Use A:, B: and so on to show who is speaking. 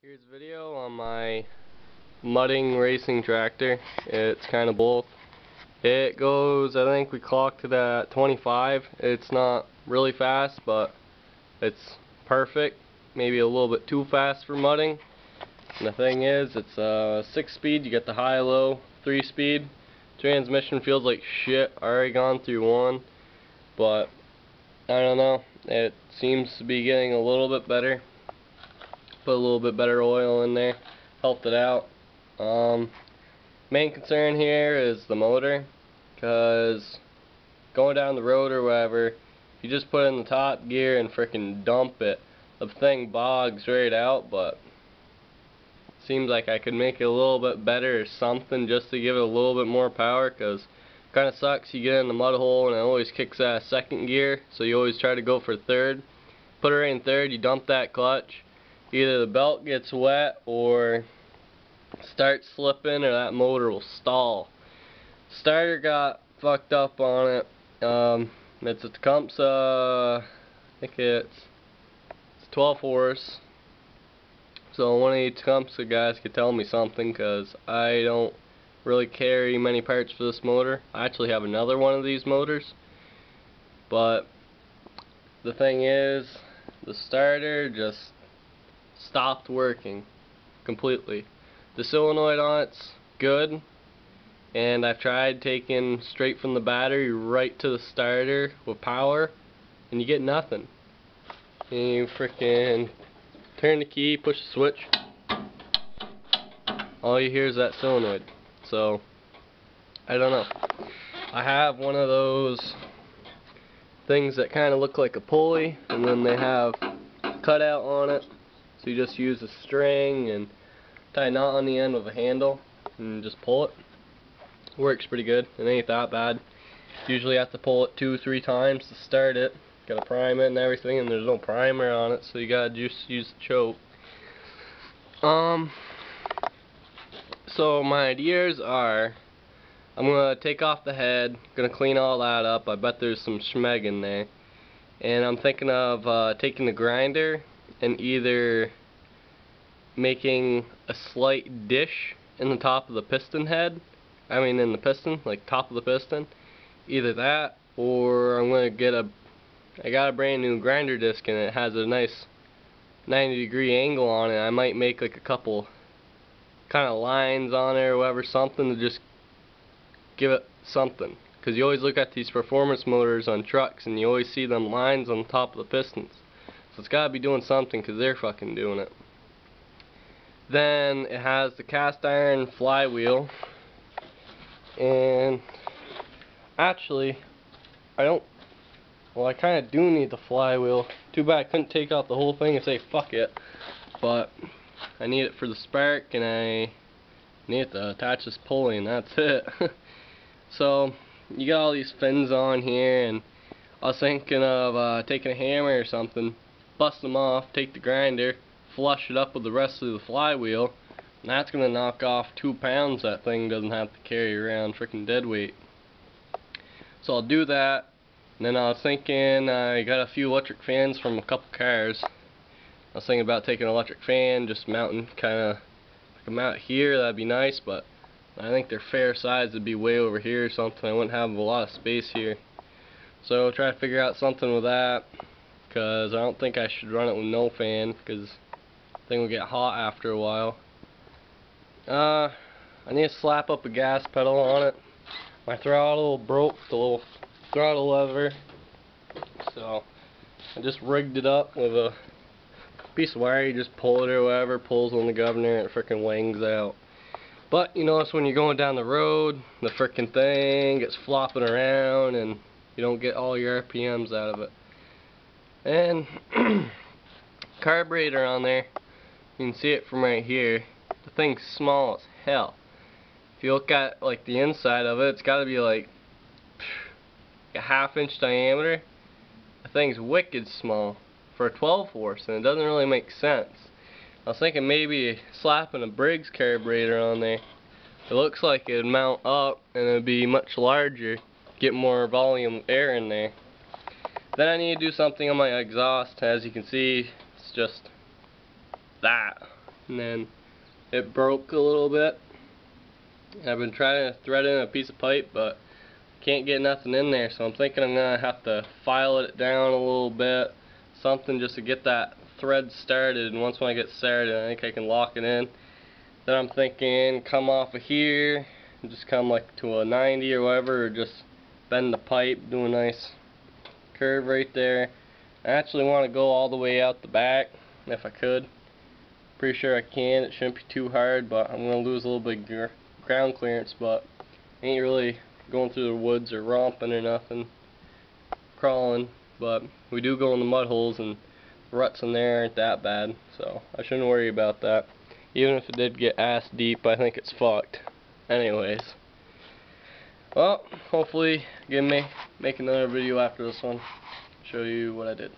A: Here's a video on my mudding racing tractor. It's kind of both. It goes, I think we clocked it at 25. It's not really fast, but it's perfect. Maybe a little bit too fast for mudding. And the thing is, it's 6-speed. You get the high-low 3-speed. Transmission feels like shit. Already gone through one, but I don't know. It seems to be getting a little bit better. Put a little bit better oil in there, helped it out. Main concern here is the motor, because going down the road or whatever, if you just put it in the top gear and frickin' dump it, the thing bogs right out. But seems like I could make it a little bit better or something just to give it a little bit more power, because it kinda sucks. You get in the mud hole and it always kicks out of second gear, so you always try to go for third. Put it right in third, you dump that clutch. Either the belt gets wet or starts slipping, or that motor will stall. Starter got fucked up on it. It's a Tecumseh, I think it's 12 horse. So one of the Tecumseh guys could tell me something, because I don't really carry many parts for this motor. I actually have another one of these motors, but the thing is, the starter just stopped working completely. The solenoid on it's good, and I've tried taking straight from the battery right to the starter with power, and you get nothing. And you frickin' turn the key, push the switch, all you hear is that solenoid. So I don't know. I have one of those things that kind of look like a pulley, and then they have cutout on it. So you just use a string and tie a knot on the end with a handle and just pull it. Works pretty good. It ain't that bad. Usually have to pull it 2-3 times to start it. Gotta prime it and everything, and there's no primer on it, so you gotta just use the choke. So my ideas are, I'm gonna take off the head, gonna clean all that up. I bet there's some schmeg in there. And I'm thinking of taking the grinder and either making a slight dish in the top of the piston head, in the piston, like top of the piston. Either that, or I'm going to get I got a brand new grinder disc, and it has a nice 90-degree angle on it. I might make like a couple kind of lines on it or whatever, something to just give it something. Because you always look at these performance motors on trucks and you always see them lines on top of the pistons. So it's got to be doing something, because they're fucking doing it. Then it has the cast iron flywheel, and actually I kind of do need the flywheel. Too bad I couldn't take out the whole thing and say fuck it, but I need it for the spark, and I need to attach this pulley, and that's it. So you got all these fins on here, and I was thinking of taking a hammer or something, bust them off, take the grinder, flush it up with the rest of the flywheel, and that's going to knock off 2 pounds that thing doesn't have to carry around freaking dead weight. So I'll do that. And then I was thinking, I got a few electric fans from a couple cars. I was thinking about taking an electric fan, just mounting kinda like a mount here. That'd be nice, but I think they're fair size. It'd be way over here or something. I wouldn't have a lot of space here. So try to figure out something with that, because I don't think I should run it with no fan, because the thing will get hot after a while. I need to slap up a gas pedal on it. My throttle broke the little throttle lever, so I just rigged it up with a piece of wire. You just pull it or whatever, pulls on the governor, and it frickin' wangs out. But you notice when you're going down the road, the frickin' thing gets flopping around and you don't get all your RPMs out of it. And carberator on there, you can see it from right here. The thing's small as hell. If you look at like the inside of it, it's got to be like a 1/2 inch diameter. The thing's wicked small for a 12 horse, and it doesn't really make sense. I was thinking maybe slapping a Briggs carburator on there. It looks like it'd mount up and it'd be much larger, get more volume air in there. Then I need to do something on my exhaust. As you can see, it's just that. and then it broke a little bit. I've been trying to thread in a piece of pipe, but can't get nothing in there, so I'm thinking I'm gonna have to file it down a little bit, something just to get that thread started, and once when I get started I think I can lock it in. Then I'm thinking come off of here and just come like to a 90 or whatever, or just bend the pipe, do a nice curve right there. I actually want to go all the way out the back if I could. Pretty sure I can. It shouldn't be too hard, but I'm going to lose a little bit of ground clearance, but ain't really going through the woods or romping or nothing, crawling, but we do go in the mud holes, and the ruts in there aren't that bad, so I shouldn't worry about that. Even if it did get ass deep, I think it's fucked. Anyways, well, hopefully make another video after this one, show you what I did.